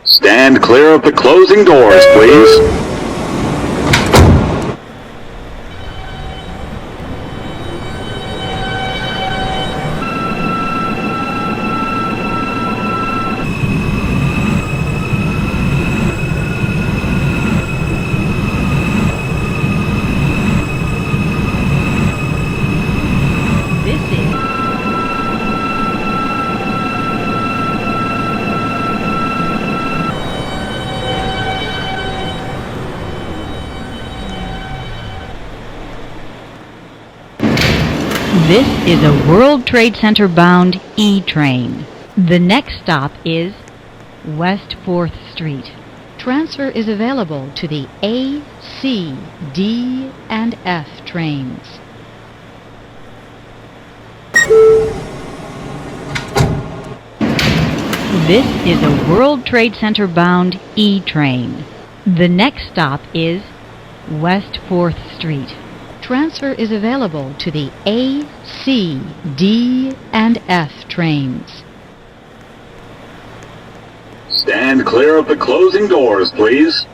Stand clear of the closing doors, please. This is a World Trade Center bound E-train. The next stop is West 4th Street. Transfer is available to the A, C, D, and F trains. This is a World Trade Center bound E-train. The next stop is West 4th Street. Transfer is available to the A, C, D, and F trains. Stand clear of the closing doors, please.